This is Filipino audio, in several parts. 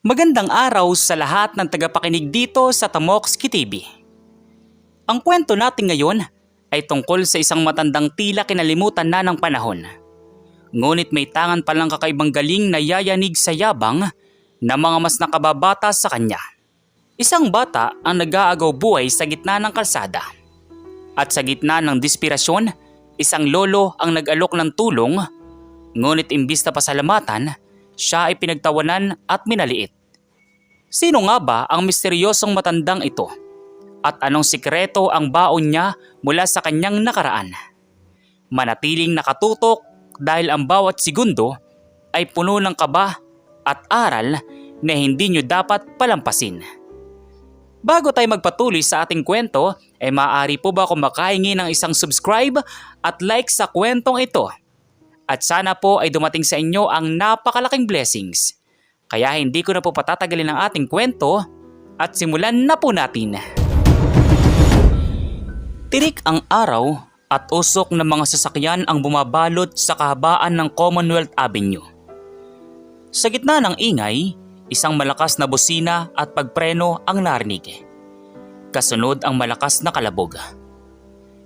Magandang araw sa lahat ng tagapakinig dito sa Tamokski TV. Ang kwento natin ngayon ay tungkol sa isang matandang tila kinalimutan na ng panahon. Ngunit may tangan palang kakaibang galing na yayanig sa yabang na mga mas nakababata sa kanya. Isang bata ang nag-aagaw buhay sa gitna ng kalsada. At sa gitna ng desperasyon, isang lolo ang nag-alok ng tulong, ngunit imbis na pasalamatan, siya ay pinagtawanan at minaliit. Sino nga ba ang misteryosong matandang ito? At anong sikreto ang baon niya mula sa kanyang nakaraan? Manatiling nakatutok dahil ang bawat segundo ay puno ng kaba at aral na hindi nyo dapat palampasin. Bago tayo magpatuloy sa ating kwento, ay maaari po ba akong makahingi ng isang subscribe at like sa kwentong ito? At sana po ay dumating sa inyo ang napakalaking blessings. Kaya hindi ko na po patatagalin ang ating kwento at simulan na po natin. Tirik ang araw at usok ng mga sasakyan ang bumabalot sa kahabaan ng Commonwealth Avenue. Sa gitna ng ingay, isang malakas na busina at pagpreno ang narinig. Kasunod ang malakas na kalabog.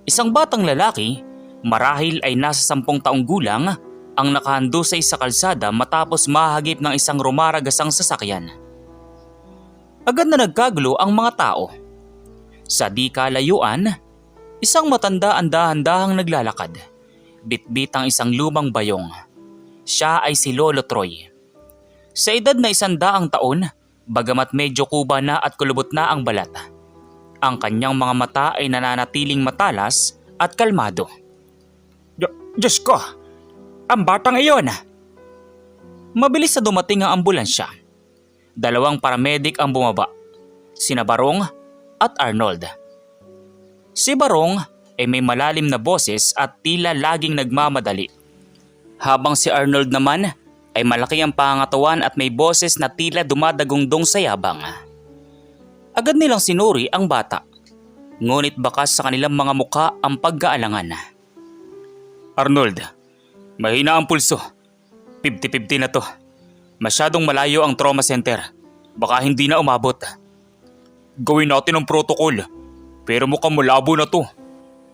Isang batang lalaki, marahil ay nasa 10 taong gulang, ang nakahandusay sa kalsada matapos mahagip ng isang rumaragasang sasakyan. Agad na nagkagulo ang mga tao. Sa di kalayuan, isang matanda ang dahan-dahang naglalakad. Bitbit ang isang lumang bayong. Siya ay si Lolo Troy. Sa edad na 100 taon, bagamat medyo kuba na at kulubot na ang balat, ang kanyang mga mata ay nananatiling matalas at kalmado. Diyos ko! Ang batang iyon! Mabilis na dumating ang ambulansya. 2 paramedic ang bumaba, sina Barong at Arnold. Si Barong ay may malalim na boses at tila laging nagmamadali. Habang si Arnold naman ay malaki ang pangangatawan at may boses na tila dumadagungdong sa yabang. Agad nilang sinuri ang bata, ngunit bakas sa kanilang mga muka ang pagkaalangan. Arnold, mahina ang pulso. 50-50 na to. Masyadong malayo ang trauma center. Baka hindi na umabot. Gawin natin ang protocol. Pero mukhang malabo na to.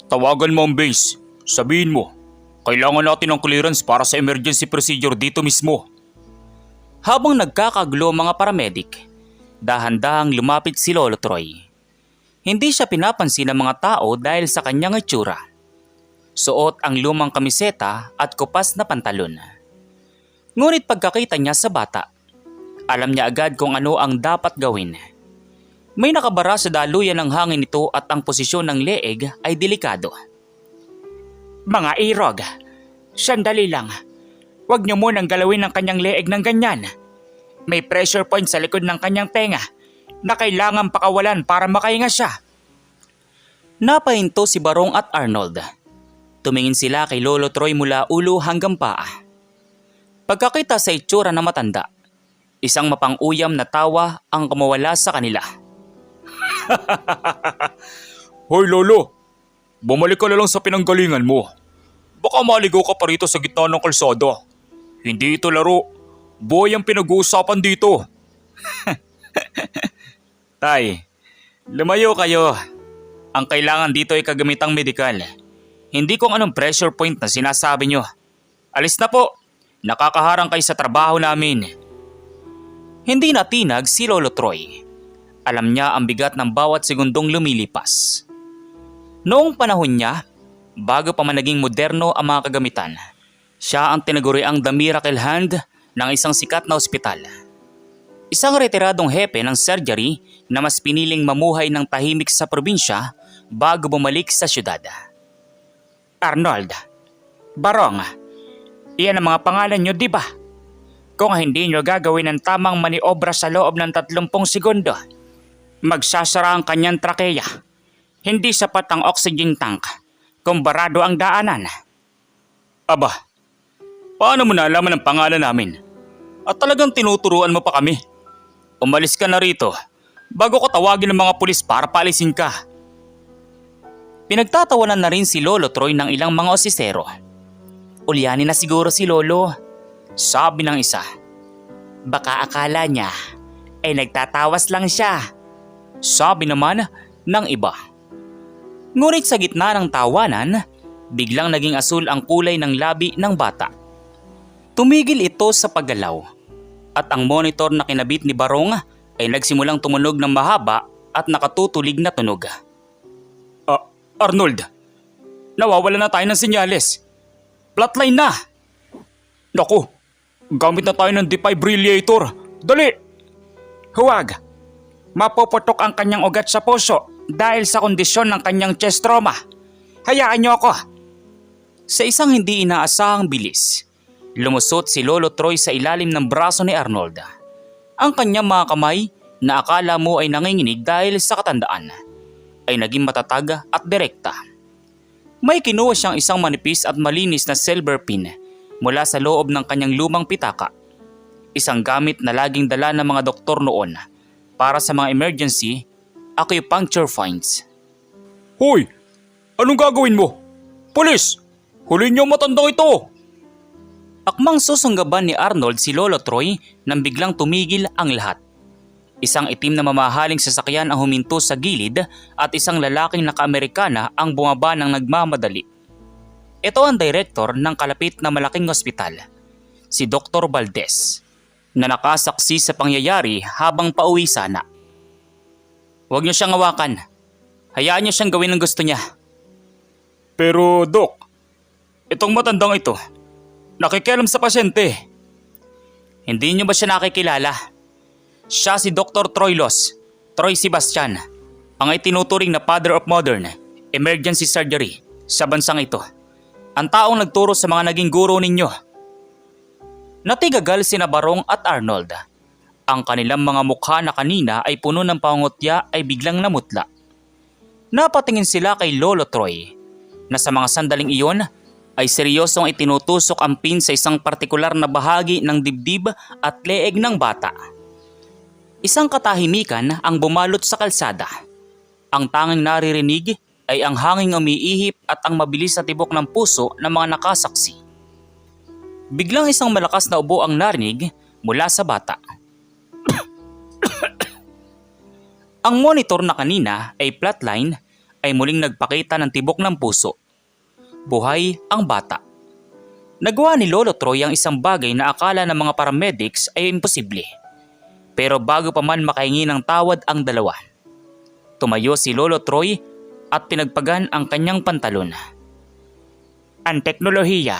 Tawagan mo ang base. Sabihin mo, kailangan natin ng clearance para sa emergency procedure dito mismo. Habang nagkakagulo mga paramedic, dahan-dahang lumapit si Lolo Troy. Hindi siya pinapansin ng mga tao dahil sa kanyang itsura. Suot ang lumang kamiseta at kupas na pantalon. Ngunit pagkakita niya sa bata, alam niya agad kung ano ang dapat gawin. May nakabara sa daluyan ng hangin nito at ang posisyon ng leeg ay delikado. Mga irog, sandali lang. Huwag niyo munang galawin ang kanyang leeg ng ganyan. May pressure point sa likod ng kanyang tenga na kailangan pakawalan para makahinga siya. Napahinto si Barong at Arnold. Tumingin sila kay Lolo Troy mula ulo hanggang paa. Pagkakita sa itsura na matanda, isang mapang-uyam na tawa ang kumawala sa kanila. Hoy Lolo, bumalik ka na lang sa pinanggalingan mo. Baka maligaw ka pa rito sa gitna ng kalsada. Hindi ito laro. Buhay ang pinag-uusapan dito. Tay, lumayo kayo. Ang kailangan dito ay kagamitang medikal. Hindi kung anong pressure point na sinasabi nyo. Alis na po. Nakakaharang kayo sa trabaho namin. Hindi natinag si Lolo Troy. Alam niya ang bigat ng bawat segundong lumilipas. Noong panahon niya, bago pa man naging moderno ang mga kagamitan, siya ang tinaguriang The Miracle Hand ng isang sikat na ospital. Isang retiradong hepe ng surgery na mas piniling mamuhay ng tahimik sa probinsya bago bumalik sa syudad. Arnold, Barong, iyan ang mga pangalan nyo, di ba? Kung hindi nyo gagawin ang tamang maniobra sa loob ng 30 segundo, magsasara ang kanyang trakeya. Hindi sapat ang oxygen tank kung barado ang daanan. Aba, paano mo nalaman ang pangalan namin? At talagang tinuturuan mo pa kami. Umalis ka na rito bago ko tawagin ng mga pulis para paalisin ka. Pinagtatawanan na rin si Lolo Troy ng ilang mga osisero. Ulyanin na siguro si Lolo, sabi ng isa. Baka akala niya nagtatawas lang siya. Sabi naman ng iba. Ngunit sa gitna ng tawanan, biglang naging asul ang kulay ng labi ng bata. Tumigil ito sa paggalaw at ang monitor na kinabit ni Barong ay nagsimulang tumunog ng mahaba at nakatutulig na tunog. Arnold, nawawala na tayo ng senyales. Flatline na! Naku, gamit na tayo ng defibrillator. Dali! Huwag! Mapuputok ang kanyang ugat sa puso dahil sa kondisyon ng kanyang chest trauma. Hayaan niyo ako! Sa isang hindi inaasahang bilis, lumusot si Lolo Troy sa ilalim ng braso ni Arnold. Ang kanyang mga kamay na akala mo ay nanginginig dahil sa katandaan ay naging matatag at direkta. May kinuha siyang isang manipis at malinis na silver pin mula sa loob ng kanyang lumang pitaka. Isang gamit na laging dala ng mga doktor noon para sa mga emergency acupuncture finds. Hoy! Anong gagawin mo? Pulis! Hulin niyo matandang ito! Akmang susunggaban ni Arnold si Lolo Troy nang biglang tumigil ang lahat. Isang itim na mamahaling sasakyan ang huminto sa gilid at isang lalaking naka-Amerikana ang bumaba ng nagmamadali. Ito ang direktor ng kalapit na malaking ospital, si Dr. Valdez, na nakasaksi sa pangyayari habang pauwi sana. Huwag niyo siyang hawakan. Hayaan niyo siyang gawin ang gusto niya. Pero Doc, itong matandang ito, nakikialam sa pasyente. Hindi niyo ba siya nakikilala? Siya si Dr. Troilos, Troy Sebastian, ang itinuturing na father of modern emergency surgery sa bansang ito. Ang taong nagturo sa mga naging guro ninyo. Natigagal sina Barong at Arnold. Ang kanilang mga mukha na kanina ay puno ng pangungutya ay biglang namutla. Napatingin sila kay Lolo Troy na sa mga sandaling iyon ay seryosong itinutusok ang pin sa isang partikular na bahagi ng dibdib at leeg ng bata. Isang katahimikan ang bumalot sa kalsada. Ang tanging naririnig ay ang hanging umiihip at ang mabilis na tibok ng puso ng mga nakasaksi. Biglang isang malakas na ubo ang narinig mula sa bata. Ang monitor na kanina ay flatline ay muling nagpakita ng tibok ng puso. Buhay ang bata. Nagawa ni Lolo Troy ang isang bagay na akala ng mga paramedics ay imposible. Pero bago pa man makahingi ng tawad ang dalawa, tumayo si Lolo Troy at pinagpagan ang kanyang pantalon. Ang teknolohiya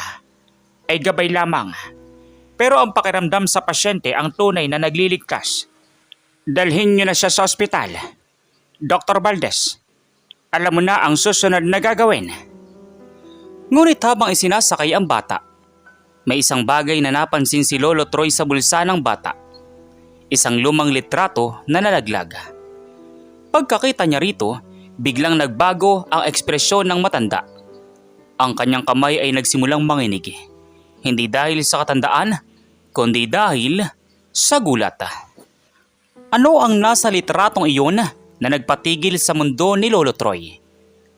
ay gabay lamang, pero ang pakiramdam sa pasyente ang tunay na nagliligtas. Dalhin niyo na siya sa ospital. Dr. Valdez, alam mo na ang susunod na gagawin. Ngunit habang isinasakay ang bata, may isang bagay na napansin si Lolo Troy sa bulsa ng bata. Isang lumang litrato na nalaglag. Pagkakita niya rito, biglang nagbago ang ekspresyon ng matanda. Ang kanyang kamay ay nagsimulang manginig. Hindi dahil sa katandaan, kundi dahil sa gulat. Ano ang nasa litratong iyon na nagpatigil sa mundo ni Lolo Troy?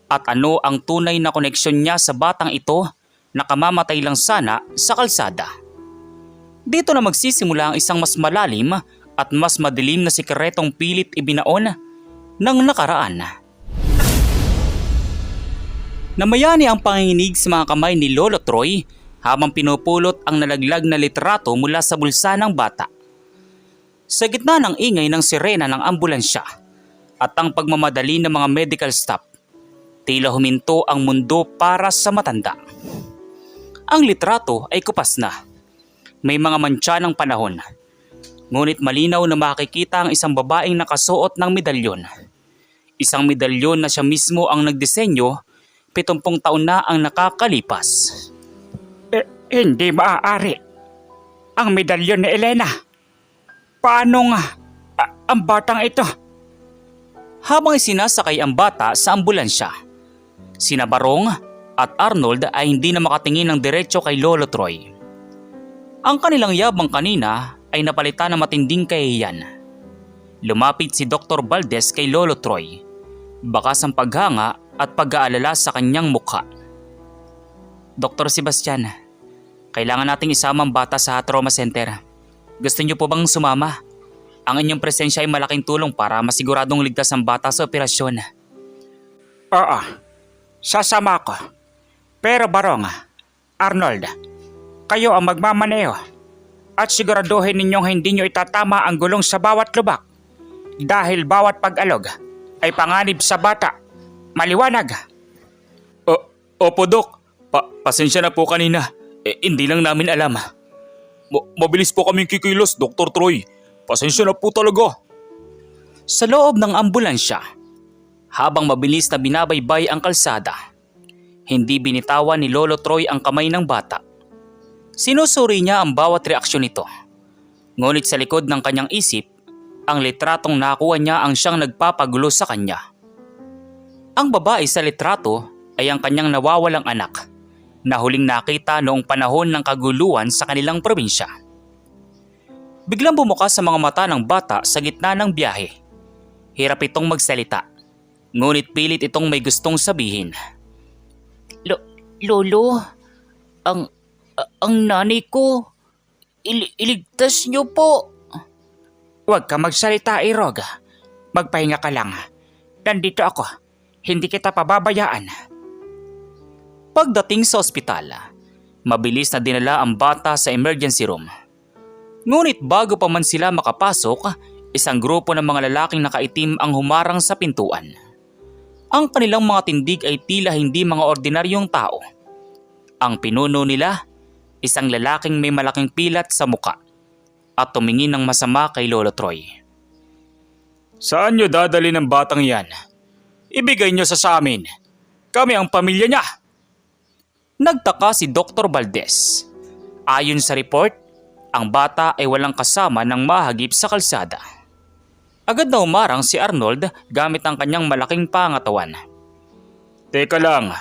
At ano ang tunay na koneksyon niya sa batang ito na kamamatay lang sana sa kalsada? Dito na magsisimula ang isang mas malalim at mas madilim na sikretong pilit ibinaon ng nakaraan. Namayani ang panginginig sa mga kamay ni Lolo Troy habang pinupulot ang nalaglag na litrato mula sa bulsa ng bata. Sa gitna ng ingay ng sirena ng ambulansya at ang pagmamadali ng mga medical staff, tila huminto ang mundo para sa matanda. Ang litrato ay kupas na. May mga mantsa ng panahon. Ngunit malinaw na makikita ang isang babaeng nakasuot ng medalyon. Isang medalyon na siya mismo ang nagdisenyo, 70 taon na ang nakakalipas. Hindi maaari. Ang medalyon ni Elena. Paano nga ang batang ito? Habang isinasakay ang bata sa ambulansya, sina Barong at Arnold ay hindi na makatingin ng diretso kay Lolo Troy. Ang kanilang yabang kanina ay napalitan ng matinding kahihiyan. Lumapit si Dr. Valdez kay Lolo Troy, bakas ang paghanga at pag-aalala sa kanyang mukha. Dr. Sebastian, kailangan nating isama ang bata sa trauma center. Gusto niyo po bang sumama? Ang inyong presensya ay malaking tulong para masiguradong ligtas ang bata sa operasyon. Oo, sasama ko. Pero Barong, Arnold, kayo ang magmamaneho at siguraduhin ninyong hindi nyo itatama ang gulong sa bawat lubak dahil bawat pag-alog ay panganib sa bata. Maliwanag. Opo, Dok. Pasensya na po kanina. Hindi lang namin alam. Mabilis po kaming kikilos, Dr. Troy. Pasensya na po talaga. Sa loob ng ambulansya, habang mabilis na binabaybay ang kalsada, hindi binitawan ni Lolo Troy ang kamay ng bata. Sinusuri niya ang bawat reaksyon nito. Ngunit sa likod ng kanyang isip, ang litratong nakuha niya ang siyang nagpapagulo sa kanya. Ang babae sa litrato ay ang kanyang nawawalang anak na huling nakita noong panahon ng kaguluhan sa kanilang probinsya. Biglang bumukas sa mga mata ng bata sa gitna ng biyahe. Hirap itong magsalita, ngunit pilit itong may gustong sabihin. Lolo, ang nanay ko, iligtas niyo po. Huwag ka magsalita, Irog. Magpahinga ka lang. Nandito ako. Hindi kita pababayaan. Pagdating sa ospital, mabilis na dinala ang bata sa emergency room. Ngunit bago pa man sila makapasok, isang grupo ng mga lalaking nakaitim ang humarang sa pintuan. Ang kanilang mga tindig ay tila hindi mga ordinaryong tao. Ang pinuno nila, isang lalaking may malaking pilat sa muka at tumingin ng masama kay Lolo Troy. Saan nyo dadali ng batang yan? Ibigay nyo sa amin. Kami ang pamilya niya. Nagtaka si Dr. Valdez. Ayon sa report, ang bata ay walang kasama nang mahagip sa kalsada. Agad na umarang si Arnold gamit ang kanyang malaking pangatawan. Teka lang,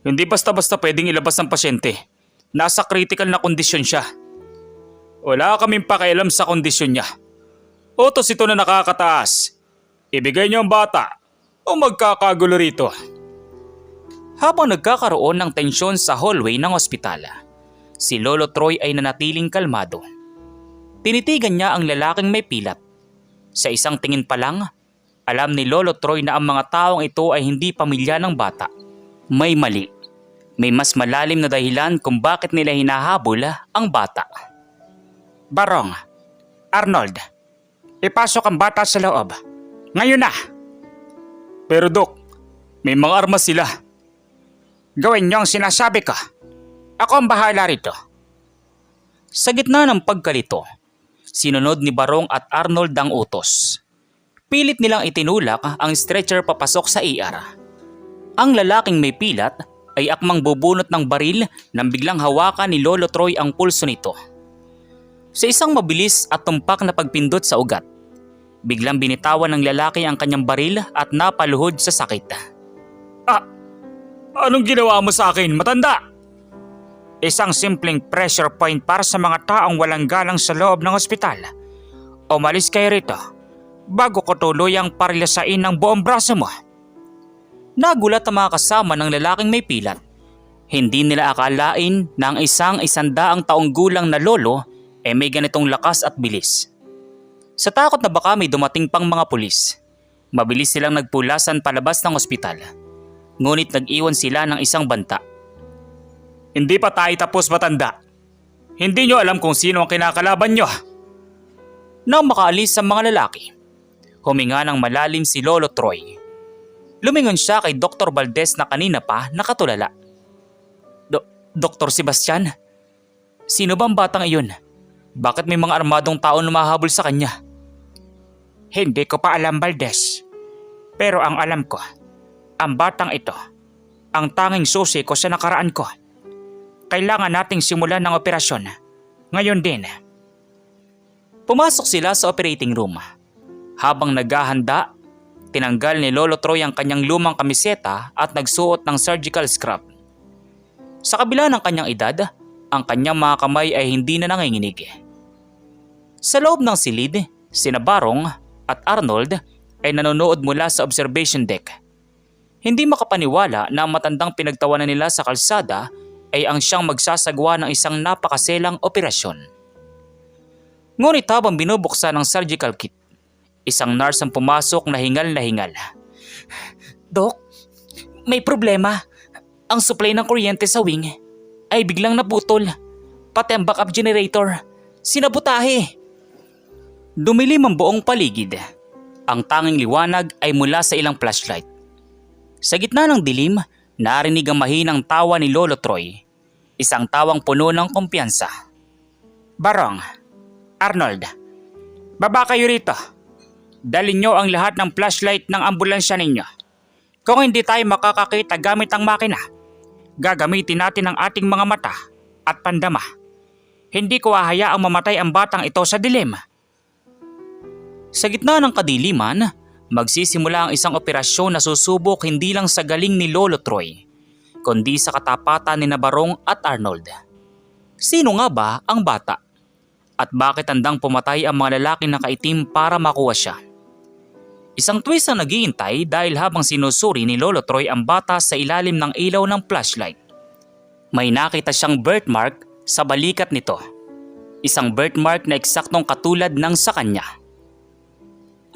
hindi basta-basta pwedeng ilabas ng pasyente. Nasa critical na kondisyon siya. Wala kaming pakialam sa kondisyon niya. Utos ito na nakakataas. Ibigay niyo ang bata o magkakagulo rito. Habang nagkakaroon ng tensyon sa hallway ng ospital, si Lolo Troy ay nanatiling kalmado. Tinitigan niya ang lalaking may pilat. Sa isang tingin pa lang, alam ni Lolo Troy na ang mga taong ito ay hindi pamilya ng bata. May mali. May mas malalim na dahilan kung bakit nila hinahabol ang bata. Barong, Arnold, ipasok ang bata sa loob. Ngayon na! Pero Dok, may mga armas sila. Gawin niyo ang sinasabi ko. Ako ang bahala rito. Sa gitna ng pagkalito, sinunod ni Barong at Arnold ang utos. Pilit nilang itinulak ang stretcher papasok sa ER. Ang lalaking may pilat ay akmang bubunot ng baril nang biglang hawakan ni Lolo Troy ang pulso nito. Sa isang mabilis at tumpak na pagpindot sa ugat, biglang binitawan ng lalaki ang kanyang baril at napaluhod sa sakit. Anong ginawa mo sa akin, matanda? Isang simpleng pressure point para sa mga taong walang galang sa loob ng ospital. Umalis kayo rito bago ko tuluyang parilasain ng buong braso mo. Nagulat ang mga kasama ng lalaking may pilat. Hindi nila akalain na ang isang 100 taong gulang na lolo ay may ganitong lakas at bilis. Sa takot na baka may dumating pang mga pulis, mabilis silang nagpulasan palabas ng ospital. Ngunit nag-iwan sila ng isang banta. Hindi pa tayo tapos, matanda. Hindi nyo alam kung sino ang kinakalaban nyo. Nang makaalis ang mga lalaki, huminga ng malalim si Lolo Troy. Lumingon siya kay Dr. Valdez na kanina pa nakatulala. Dr. Sebastian, sino ba ang batang iyon? Bakit may mga armadong tao na mahabol sa kanya? Hindi ko pa alam, Valdez. Pero ang alam ko, ang batang ito, ang tanging susi ko sa nakaraan ko. Kailangan nating simulan ng operasyon. Ngayon din. Pumasok sila sa operating room. Habang naghahanda, tinanggal ni Lolo Troy ang kanyang lumang kamiseta at nagsuot ng surgical scrub. Sa kabila ng kanyang edad, ang kanyang mga kamay ay hindi na nanginginig. Sa loob ng silid, sina Barong at Arnold ay nanonood mula sa observation deck. Hindi makapaniwala na ang matandang pinagtawanan nila sa kalsada ay ang siyang magsasagawa ng isang napakaselang operasyon. Ngunit habang binubuksan ang surgical kit, isang nurse ang pumasok na hingal na hingal. Dok, may problema. Ang supply ng kuryente sa wing ay biglang naputol. Pati ang backup generator. Sinabutahe. Dumilim ang buong paligid. Ang tanging liwanag ay mula sa ilang flashlight. Sa gitna ng dilim, narinig ang mahinang tawa ni Lolo Troy. Isang tawang puno ng kumpiyansa. Barong, Arnold, baba kayo rito. Dalhin nyo ang lahat ng flashlight ng ambulansya ninyo. Kung hindi tayo makakakita gamit ang makina, gagamitin natin ang ating mga mata at pandama. Hindi ko hahayaang mamatay ang batang ito sa dilim. Sa gitna ng kadiliman, magsisimula ang isang operasyon na susubok hindi lang sa galing ni Lolo Troy, kundi sa katapatan ni Barong at Arnold. Sino nga ba ang bata? At bakit handang pumatay ang mga lalaking nakaitim para makuha siya? Isang twist ang naghihintay dahil habang sinusuri ni Lolo Troy ang bata sa ilalim ng ilaw ng flashlight, may nakita siyang birthmark sa balikat nito. Isang birthmark na eksaktong katulad ng sa kanya.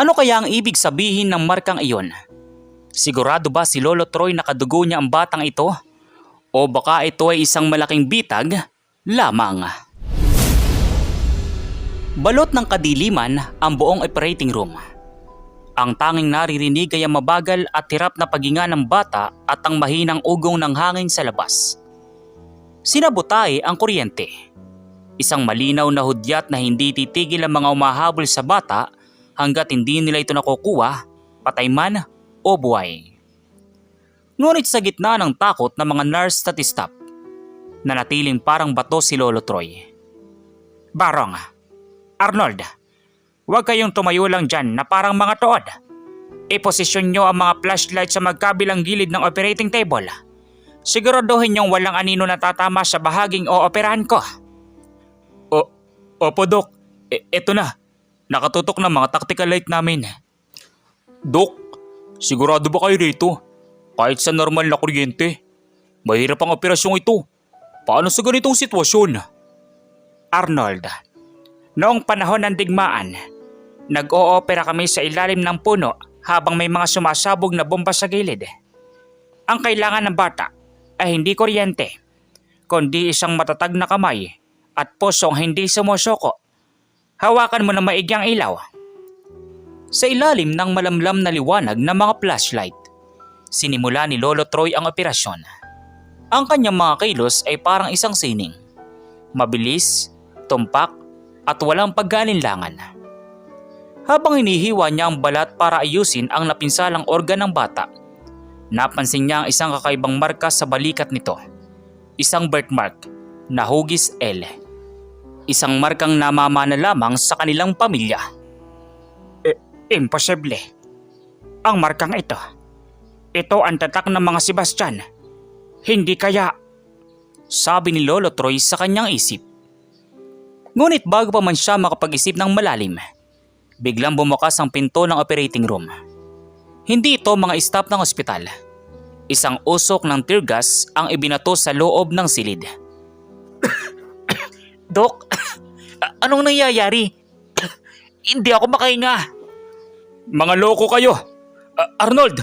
Ano kaya ang ibig sabihin ng markang iyon? Sigurado ba si Lolo Troy nakadugo niya ang batang ito? O baka ito ay isang malaking bitag lamang? Balot ng kadiliman ang buong operating room. Ang tanging naririnig ay ang mabagal at hirap na paghinga ng bata at ang mahinang ugong ng hangin sa labas. Sinabutahe ang kuryente. Isang malinaw na hudyat na hindi titigil ang mga umahabol sa bata hanggat hindi nila ito nakukuha, patay man o buhay. Ngunit sa gitna ng takot ng mga nurse at staff, nanatiling parang bato si Lolo Troy. Barong, Arnold, huwag kayong tumayo lang dyan na parang mga tood. Iposisyon nyo ang mga flashlight sa magkabilang gilid ng operating table. Siguraduhin nyong walang anino na tatama sa bahaging ooperahan ko. Opo, Dok. Eto na. Nakatutok na mga tactical light namin. Dok, sigurado ba kayo rito? Kahit sa normal na kuryente, mahirap ang operasyong ito. Paano sa ganitong sitwasyon? Arnold, noong panahon ng digmaan, nag-oopera kami sa ilalim ng puno habang may mga sumasabog na bomba sa gilid. Ang kailangan ng bata ay hindi kuryente, kundi isang matatag na kamay at pusong hindi sumusoko. Hawakan mo na maigyang ilaw. Sa ilalim ng malamlam na liwanag ng mga flashlight, sinimula ni Lolo Troy ang operasyon. Ang kanyang mga kilos ay parang isang sining. Mabilis, tumpak, at walang paggalinlangan. Habang hinihiwa niya ang balat para ayusin ang napinsalang organ ng bata, napansin niya ang isang kakaibang marka sa balikat nito. Isang birthmark na hugis L. Isang markang namamana lamang sa kanilang pamilya. Imposible. Ang markang ito. Ito ang tatak ng mga Sebastian. Hindi kaya, sabi ni Lolo Troy sa kanyang isip. Ngunit bago pa man siya makapag-isip ng malalim, biglang bumukas ang pinto ng operating room. Hindi ito mga staff ng ospital. Isang usok ng tear gas ang ibinato sa loob ng silid. Dok, anong nangyayari? Hindi ako makahinga. Mga loko kayo! Arnold!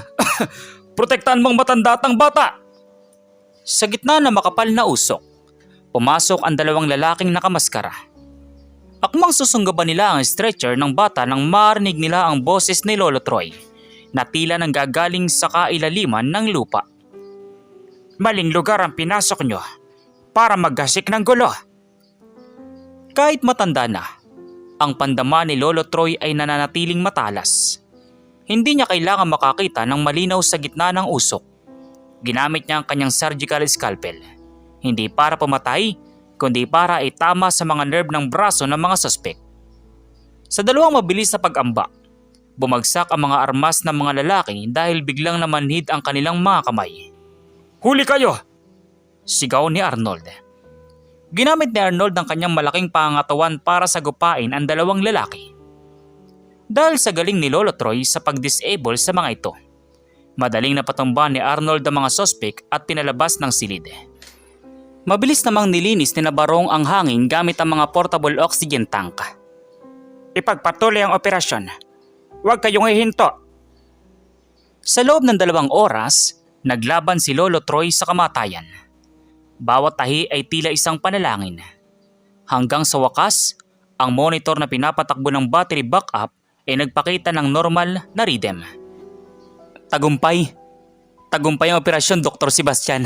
Protektahan mong matandatang bata! Sa gitna ng makapal na usok, pumasok ang dalawang lalaking nakamaskara. Akmang susunggaban nila ang stretcher ng bata nang marinig nila ang boses ni Lolo Troy na tila nang gagaling sa kailaliman ng lupa. Maling lugar ang pinasok nyo para maggasik ng gulo. Kahit matanda na, ang pandama ni Lolo Troy ay nananatiling matalas. Hindi niya kailangan makakita ng malinaw sa gitna ng usok. Ginamit niya ang kanyang surgical scalpel, hindi para pumatay, kundi para itama sa mga nerve ng braso ng mga suspek. Sa dalawang mabilis na pag-amba, bumagsak ang mga armas ng mga lalaki dahil biglang namanhid ang kanilang mga kamay. Huli kayo! Sigaw ni Arnold. Ginamit ni Arnold ang kanyang malaking pangangatawan para sagupain ang dalawang lalaki. Dahil sa galing ni Lolo Troy sa pag-disable sa mga ito, madaling napatumba ni Arnold ang mga sospek at pinalabas ng silid. Mabilis namang nilinis ni Barong ang hangin gamit ang mga portable oxygen tank. ipagpatuloy ang operasyon. Huwag kayong hihinto. Sa loob ng 2 oras, naglaban si Lolo Troy sa kamatayan. Bawat tahi ay tila isang panalangin. Hanggang sa wakas, ang monitor na pinapatakbo ng battery backup ay nagpakita ng normal na rhythm. Tagumpay! Tagumpay ang operasyon, Dr. Sebastian.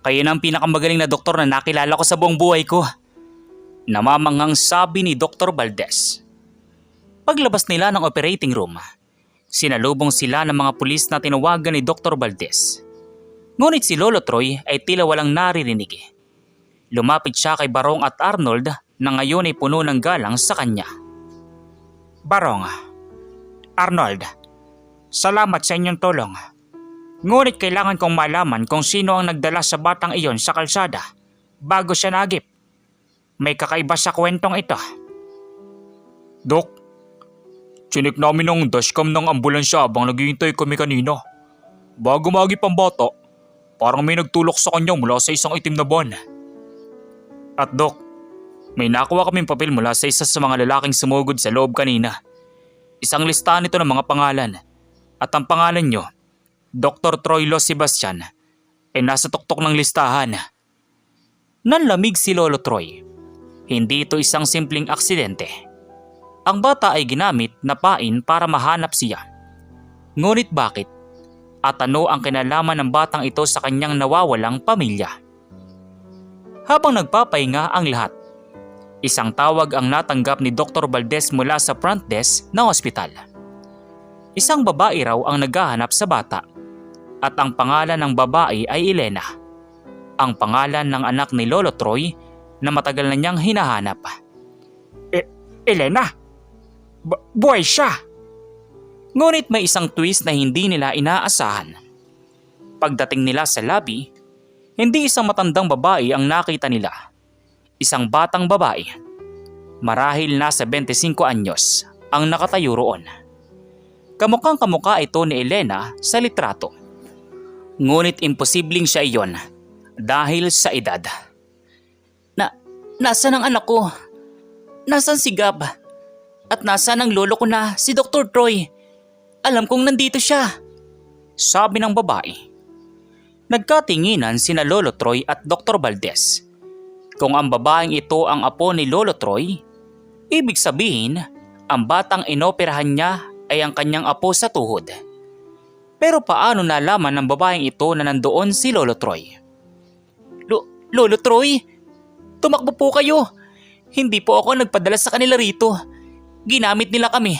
Kayo na ang pinakamagaling na doktor na nakilala ko sa buong buhay ko. Namamanghang sabi ni Dr. Valdez. Paglabas nila ng operating room, sinalubong sila ng mga pulis na tinawagan ni Dr. Valdez. Ngunit si Lolo Troy ay tila walang naririnig. Lumapit siya kay Barong at Arnold na ngayon ay puno ng galang sa kanya. Barong, Arnold, salamat sa inyong tulong. Ngunit kailangan kong malaman kung sino ang nagdala sa batang iyon sa kalsada bago siya nagip. May kakaiba sa kwentong ito. Dok, chinik namin ang dashcam ng ambulansya habang naghihintay kami kanina. Bago magip ang bata, parang may nagtulok sa kanya mula sa isang itim na van. At Dok, may nakuha kaming papel mula sa isa sa mga lalaking sumugod sa loob kanina. Isang listahan ito ng mga pangalan. At ang pangalan nyo, Dr. Troilo Sebastian, ay nasa tuktok ng listahan. Nanlamig si Lolo Troy. Hindi ito isang simpleng aksidente. Ang bata ay ginamit na pain para mahanap siya. Ngunit bakit? At ano ang kinalaman ng batang ito sa kanyang nawawalang pamilya? Habang nagpapahinga ang lahat, isang tawag ang natanggap ni Dr. Valdez mula sa front desk ng ospital. Isang babae raw ang naghahanap sa bata at ang pangalan ng babae ay Elena. Ang pangalan ng anak ni Lolo Troy na matagal na niyang hinahanap. Elena? Buhay siya! Ngunit may isang twist na hindi nila inaasahan. Pagdating nila sa lobby, hindi isang matandang babae ang nakita nila. Isang batang babae. Marahil nasa 25 anyos ang nakatayo roon. Kamukhang kamukha ito ni Elena sa litrato. Ngunit imposibleng siya iyon dahil sa edad. Nasaan ang anak ko? Nasaan si Gab? At nasaan ang lolo ko na si Dr. Troy? Alam kong nandito siya. Sabi ng babae. Nagkatinginan sina Lolo Troy at Dr. Valdez. Kung ang babaeng ito ang apo ni Lolo Troy, ibig sabihin ang batang inoperahan niya ay ang kanyang apo sa tuhod. Pero paano nalaman ng babaeng ito na nandoon si Lolo Troy? Lolo Troy? Tumakbo po kayo. Hindi po ako nagpadala sa kanila rito. Ginamit nila kami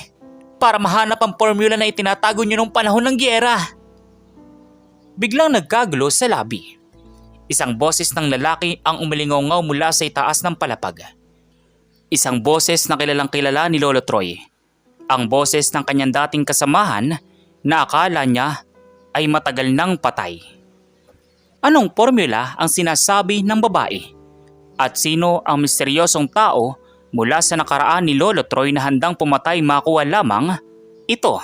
para mahanap ang formula na itinatago nyo nung panahon ng giyera. Biglang nagkagulo sa lobby. Isang boses ng lalaki ang umalingaw mula sa itaas ng palapag. Isang boses na kilalang kilala ni Lolo Troy. Ang boses ng kanyang dating kasamahan na akala niya ay matagal nang patay. Anong formula ang sinasabi ng babae? At sino ang misteryosong tao mula sa nakaraan ni Lolo Troy na handang pumatay makuha lamang ito?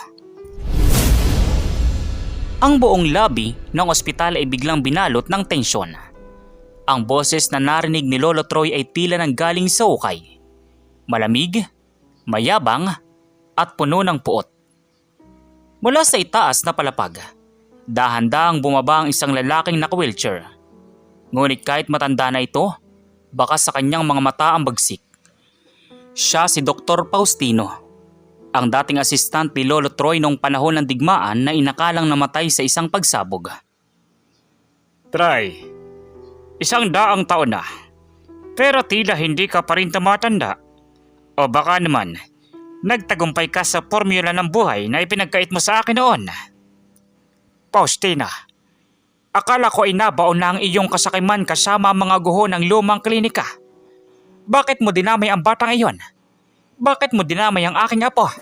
Ang buong lobby ng ospital ay biglang binalot ng tensyon. Ang boses na narinig ni Lolo Troy ay tila nang galing sa ukay. Malamig, mayabang, at puno ng puot. Mula sa itaas na palapag, dahan-dahang bumaba ang isang lalaking naka-wheelchair. Ngunit kahit matanda na ito, baka sa kanyang mga mata ang bagsik. Siya si Dr. Faustino, ang dating assistant ni Lolo Troy noong panahon ng digmaan na inakalang namatay sa isang pagsabog. Troy, 100 taon na, pero tila hindi ka pa rin tumatanda. O baka naman, nagtagumpay ka sa formula ng buhay na ipinagkait mo sa akin noon. Faustina, akala ko inabaon na ang iyong kasakiman kasama ang mga guho ng lumang klinika. Bakit mo dinamay ang batang iyon? Bakit mo dinamay ang aking apo?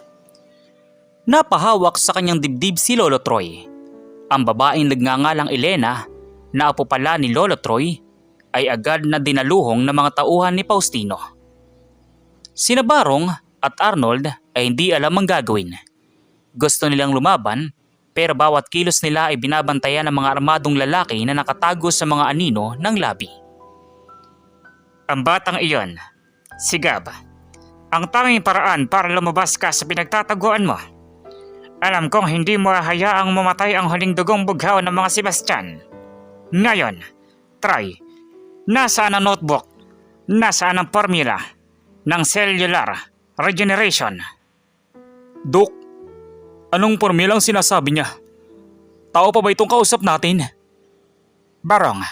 Napahawak sa kanyang dibdib si Lolo Troy. Ang babaeng nagngangalang Elena, na apo pala ni Lolo Troy, ay agad na dinaluhong ng mga tauhan ni Faustino. Sina Barong at Arnold ay hindi alam ang gagawin. Gusto nilang lumaban, pero bawat kilos nila ay binabantayan ng mga armadong lalaki na nakatago sa mga anino ng labi. Ang batang iyon, si Gab, ang tanging paraan para lumabas ka sa pinagtataguan mo. Alam kong hindi mo hayaang mamatay ang huling dugong bughaw ng mga Sebastian. Ngayon, try. Nasaan ang notebook? Nasaan ang formula ng cellular regeneration? Dok, anong formulang sinasabi niya? Tao pa ba itong kausap natin? Barong,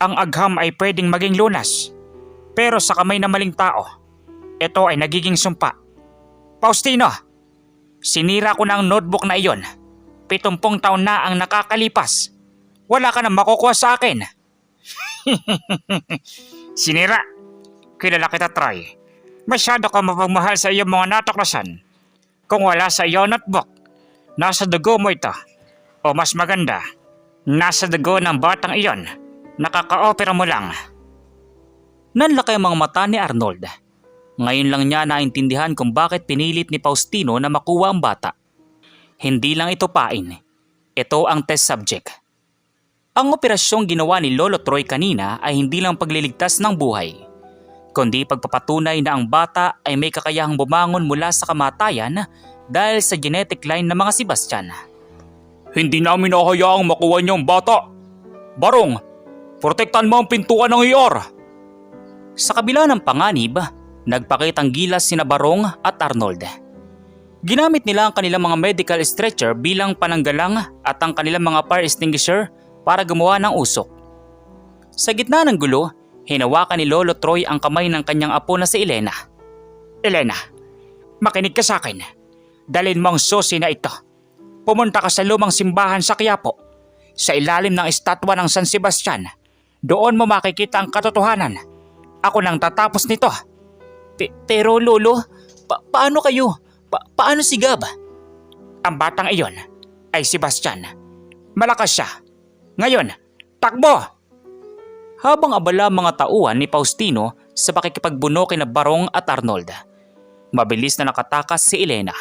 ang agham ay pwedeng maging lunas. Pero sa kamay ng maling tao, ito ay nagiging sumpa. Faustino, sinira ko na ang notebook na iyon. 70 taon na ang nakakalipas. Wala ka na makukuha sa akin. Sinira. Kilala kita, Troy. Masyado ka mapagmahal sa iyong mga natuklasan. Kung wala sa iyo notebook, nasa dugo mo ito. O mas maganda, nasa dugo ng batang iyon. Nakaka-opera mo lang. Nanlaki ang mga mata ni Arnold. Ngayon lang niya naintindihan kung bakit pinilit ni Faustino na makuha ang bata. Hindi lang ito pain. Ito ang test subject. Ang operasyong ginawa ni Lolo Troy kanina ay hindi lang pagliligtas ng buhay, kundi pagpapatunay na ang bata ay may kakayahang bumangon mula sa kamatayan dahil sa genetic line ng mga Sebastian. Hindi namin hahayaang makuha niyo ang bata. Barong, protektan mo ang pintuan ng ER. Sa kabila ng panganib, nagpakitang gilas sina Barong at Arnold. Ginamit nila ang kanilang mga medical stretcher bilang pananggalang at ang kanilang mga fire extinguisher para gumawa ng usok. Sa gitna ng gulo, hinawakan ni Lolo Troy ang kamay ng kanyang apo na si Elena. Elena, makinig ka sa akin. Dalhin mo ang susi na ito. Pumunta ka sa lumang simbahan sa Quiapo. Sa ilalim ng estatwa ng San Sebastian. Doon mo makikita ang katotohanan. Ako nang tatapos nito. Pero Lolo, paano kayo? Paano si Gab? Ang batang iyon ay Sebastian. Malakas siya. Ngayon, takbo! Habang abala mga tauhan ni Faustino sa pakikipagbuno kina Barong at Arnold, mabilis na nakatakas si Elena.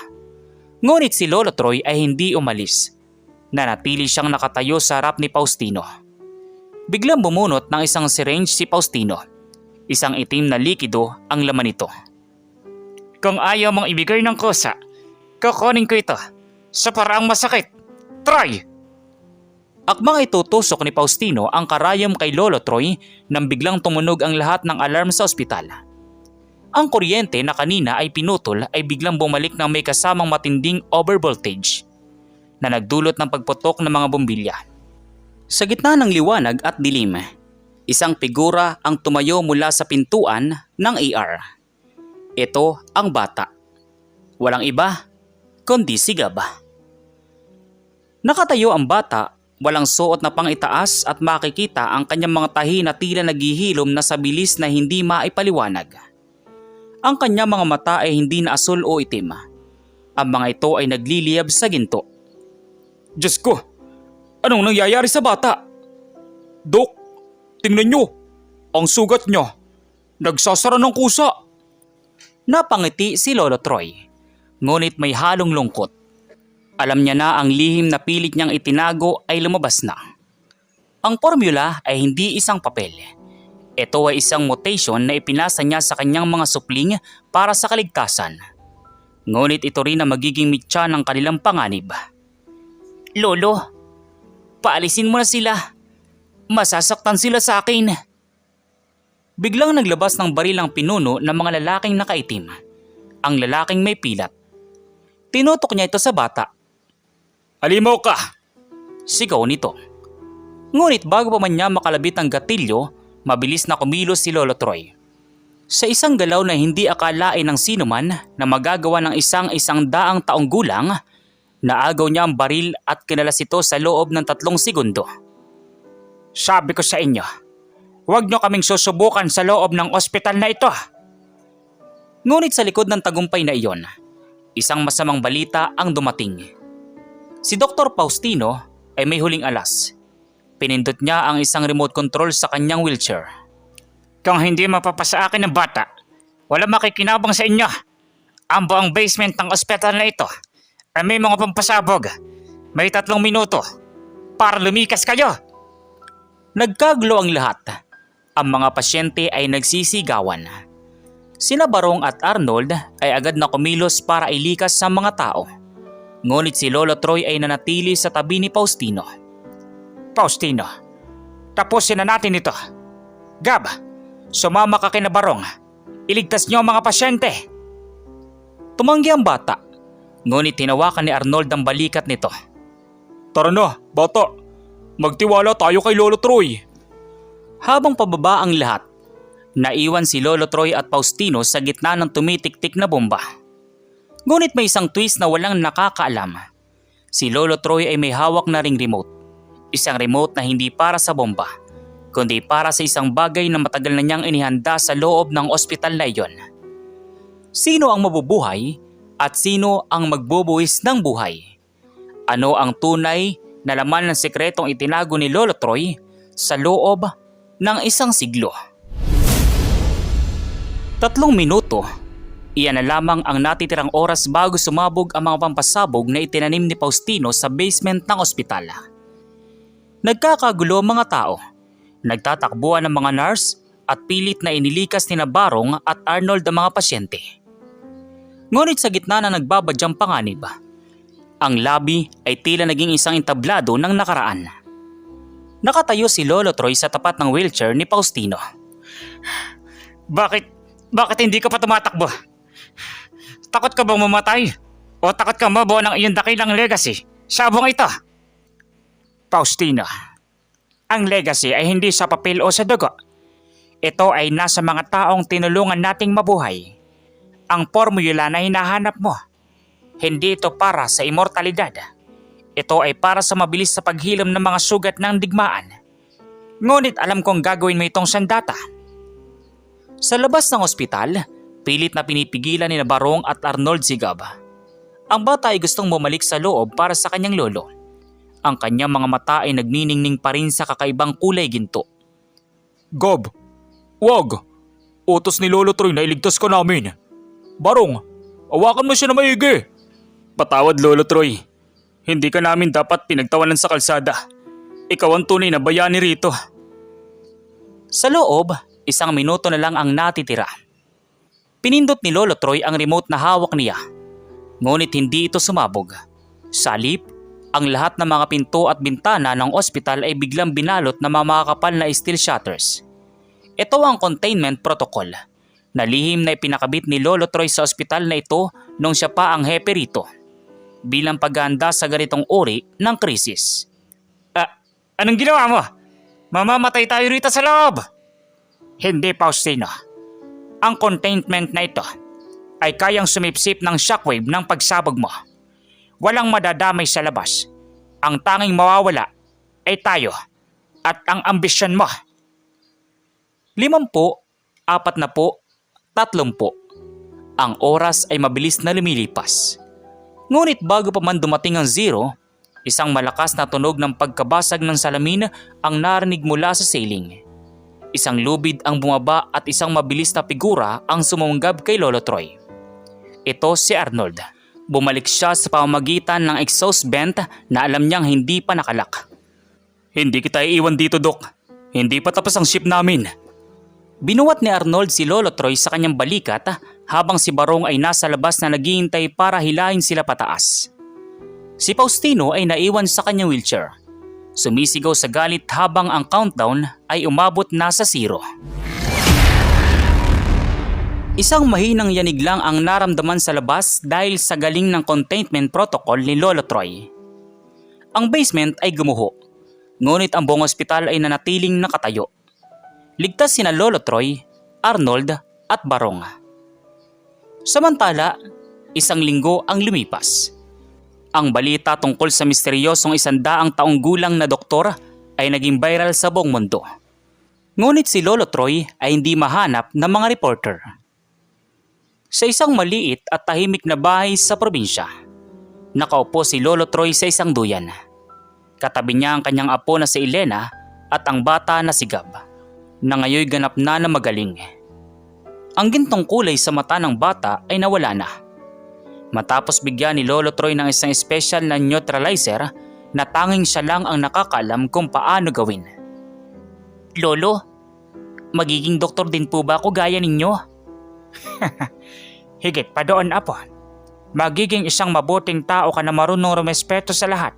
Ngunit si Lolo Troy ay hindi umalis. Nanatili siyang nakatayo sa harap ni Faustino. Biglang bumunot ng isang syringe si Faustino. Isang itim na likido ang laman nito. Kung ayaw mong ibigay ng kusa, kukunin ko ito sa paraang masakit. Try! Akmang itutusok ni Faustino ang karayom kay Lolo Troy nang biglang tumunog ang lahat ng alarm sa ospital. Ang kuryente na kanina ay pinutol ay biglang bumalik ng may kasamang matinding overvoltage na nagdulot ng pagputok ng mga bombilya. Sa gitna ng liwanag at dilim, isang figura ang tumayo mula sa pintuan ng ER. Ito ang bata. Walang iba, kundi si Gab. Nakatayo ang bata, walang suot na pangitaas at makikita ang kanyang mga tahi na tila naghihilom na sa bilis na hindi maipaliwanag. Ang kanyang mga mata ay hindi na asul o itim. Ang mga ito ay nagliliyab sa ginto. Diyos ko, anong nangyayari sa bata? Dok, tingnan niyo, ang sugat niya. Nagsasara ng kusa. Napangiti si Lolo Troy, ngunit may halong lungkot. Alam niya na ang lihim na pilit niyang itinago ay lumabas na. Ang formula ay hindi isang papel. Ito ay isang mutation na ipinasa niya sa kanyang mga supling para sa kaligtasan. Ngunit ito rin ang magiging mitya ng kanilang panganib. Lolo, paalisin mo na sila. Masasaktan sila sa akin. Biglang naglabas ng baril ang pinuno ng mga lalaking nakaitim. Ang lalaking may pilat. Tinutok niya ito sa bata. Halimaw ka! Sigaw nito. Ngunit bago pa man niya makalabit ang gatilyo, mabilis na kumilos si Lolo Troy. Sa isang galaw na hindi akalain ng sinuman na magagawa ng isang daang taong gulang, naagaw niya ang baril at kinalas ito sa loob ng 3 segundo. Sabi ko sa inyo, huwag niyo kaming susubukan sa loob ng ospital na ito. Ngunit sa likod ng tagumpay na iyon, isang masamang balita ang dumating. Si Dr. Faustino ay may huling alas. Pinindot niya ang isang remote control sa kanyang wheelchair. Kung hindi mapapasa akin ng bata, wala makikinabang sa inyo. Ang buong basement ng ospital na ito ay may mga pampasabog. May 3 minuto para lumikas kayo. Nagkagulo ang lahat. Ang mga pasyente ay nagsisigawan. Sina Barong at Arnold ay agad na kumilos para ilikas sa mga tao. Ngunit si Lolo Troy ay nanatili sa tabi ni Faustino. Faustino, tapusin na natin ito. Gab, sumama ka kina Barong. Iligtas niyo ang mga pasyente. Tumanggi ang bata, ngunit tinawakan ni Arnold ang balikat nito. Tara na, bata. Magtiwala tayo kay Lolo Troy. Habang pababa ang lahat, naiwan si Lolo Troy at Faustino sa gitna ng tumitik-tik na bomba. Ngunit may isang twist na walang nakakaalam. Si Lolo Troy ay may hawak na ring remote. Isang remote na hindi para sa bomba, kundi para sa isang bagay na matagal na niyang inihanda sa loob ng ospital na iyon. Sino ang mabubuhay at sino ang magbubuwis ng buhay? Ano ang tunay na laman ng sekretong itinago ni Lolo Troy sa loob ng isang siglo? 3 minuto, iyan na lamang ang natitirang oras bago sumabog ang mga pampasabog na itinanim ni Faustino sa basement ng ospital. Nagkakagulo ang mga tao, nagtatakbuhan ng mga nurse at pilit na inilikas ni Barong at Arnold ang mga pasyente. Ngunit sa gitna na nagbabadyang panganib, ang lobby ay tila naging isang entablado ng nakaraan. Nakatayo si Lolo Troy sa tapat ng wheelchair ni Faustino. Bakit hindi ka pa tumatakbo? Takot ka bang mamatay? O takot ka mabuo ng iyong dakilang legacy sa abong ito? Faustino, ang legacy ay hindi sa papel o sa dugo. Ito ay nasa mga taong tinulungan nating mabuhay. Ang formula na hinahanap mo, hindi ito para sa immortalidad. Ito ay para sa mabilis sa paghilom ng mga sugat ng digmaan. Ngunit alam kong gagawin mo itong sandata. Sa labas ng ospital, pilit na pinipigilan ni Barong at Arnold si Gab. Ang bata ay gustong bumalik sa loob para sa kanyang lolo. Ang kanyang mga mata ay nagniningning pa rin sa kakaibang kulay ginto. Gab, wag. Utos ni Lolo Troy na iligtas ka namin. Barong, awakan mo siya na maigi. Patawad Lolo Troy. Hindi ka namin dapat pinagtawanan sa kalsada. Ikaw ang tunay na bayani rito. Sa loob, 1 minuto na lang ang natitira. Pinindot ni Lolo Troy ang remote na hawak niya. Ngunit hindi ito sumabog. Sa halip, ang lahat ng mga pinto at bintana ng ospital ay biglang binalot na makakapal na steel shutters. Ito ang containment protocol na lihim na ipinakabit ni Lolo Troy sa ospital na ito nung siya pa ang hepe rito, bilang paghahanda sa ganitong uri ng krisis. Anong ginawa mo? Mamamatay tayo rito sa loob! Hindi, Faustino. Ang containment na ito ay kayang sumipsip ng shockwave ng pagsabog mo. Walang madadamay sa labas. Ang tanging mawawala ay tayo at ang ambisyon mo. 50, 40, 30. Ang oras ay mabilis na lumilipas. Ngunit bago pa man dumating ang 0, isang malakas na tunog ng pagkabasag ng salamin ang narinig mula sa ceiling. Isang lubid ang bumaba at isang mabilis na figura ang sumunggab kay Lolo Troy. Ito si Arnold. Bumalik siya sa pamamagitan ng exhaust vent na alam niyang hindi pa nakalak. Hindi kita iiwan dito, Dok. Hindi pa tapos ang ship namin. Binuwat ni Arnold si Lolo Troy sa kanyang balikat habang si Barong ay nasa labas na naghihintay para hilahin sila pataas. Si Faustino ay naiwan sa kanyang wheelchair. Sumisigaw sa galit habang ang countdown ay umabot na sa 0. Isang mahinang yanig lang ang naramdaman sa labas dahil sa galing ng containment protocol ni Lolo Troy. Ang basement ay gumuho, ngunit ang buong ospital ay nanatiling nakatayo. Ligtas sina Lolo Troy, Arnold at Barong. Samantala, 1 linggo ang lumipas. Ang balita tungkol sa misteryosong 100 taong gulang na doktor ay naging viral sa buong mundo. Ngunit si Lolo Troy ay hindi mahanap ng mga reporter. Sa isang maliit at tahimik na bahay sa probinsya, nakaupo si Lolo Troy sa isang duyan. Katabi niya ang kanyang apo na si Elena at ang bata na si Gab, na ngayoy ganap na magaling. Ang gintong kulay sa mata ng bata ay nawala na. Matapos bigyan ni Lolo Troy ng isang special na neutralizer na tanging siya lang ang nakakaalam kung paano gawin. Lolo, magiging doktor din po ba ako gaya ninyo? Higit pa doon, Apo. Magiging isang mabuting tao ka na marunong rumespeto sa lahat,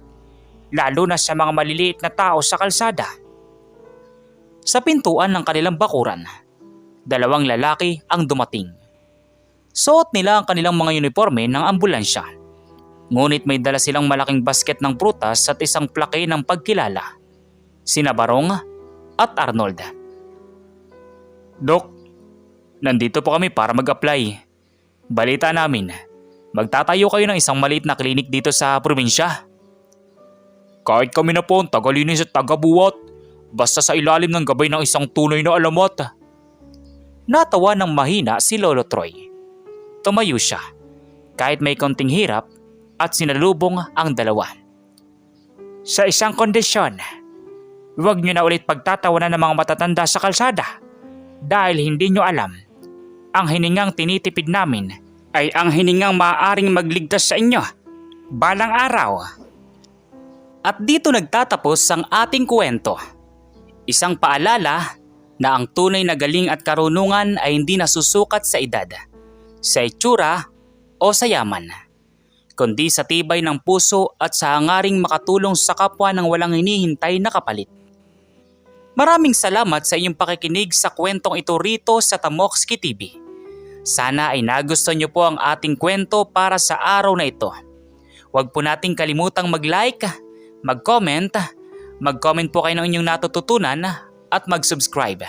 lalo na sa mga maliliit na tao sa kalsada. Sa pintuan ng kanilang bakuran, 2 lalaki ang dumating. Suot nila ang kanilang mga uniforme ng ambulansya. Ngunit may dala silang malaking basket ng prutas at isang plake ng pagkilala. Sina Barong at Arnold. Dok, nandito po kami para mag-apply. Balita namin, magtatayo kayo ng isang maliit na klinik dito sa probinsya. Kahit kami na po ang tagalinis at tagabuwat, basta sa ilalim ng gabay ng isang tunay na alamat. Natawa ng mahina si Lolo Troy. Tumayo siya, kahit may konting hirap, at sinalubong ang dalawa. Sa isang kondisyon, huwag niyo na ulit pagtatawanan ng mga matatanda sa kalsada dahil hindi niyo alam, ang hiningang tinitipid namin ay ang hiningang maaaring magligtas sa inyo balang araw. At dito nagtatapos ang ating kwento. Isang paalala na ang tunay na galing at karunungan ay hindi nasusukat sa edad, sa itsura o sa yaman, kundi sa tibay ng puso at sa hangaring makatulong sa kapwa ng walang hinihintay na kapalit. Maraming salamat sa inyong pakikinig sa kwentong ito rito sa Tamoxki TV. Sana ay nagustuhan niyo po ang ating kwento para sa araw na ito. Huwag po nating kalimutang mag-like, mag-comment po kayo ng inyong natututunan at mag-subscribe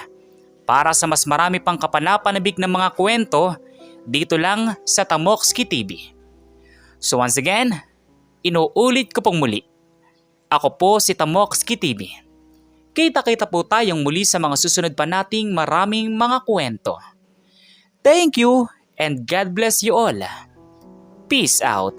para sa mas marami pang kapanapanabik na mga kwento dito lang sa Tamoxki TV. So once again, inuulit ko pong muli. Ako po si Tamoxki TV. Kita-kita po tayong muli sa mga susunod pa nating maraming mga kwento. Thank you and God bless you all. Peace out.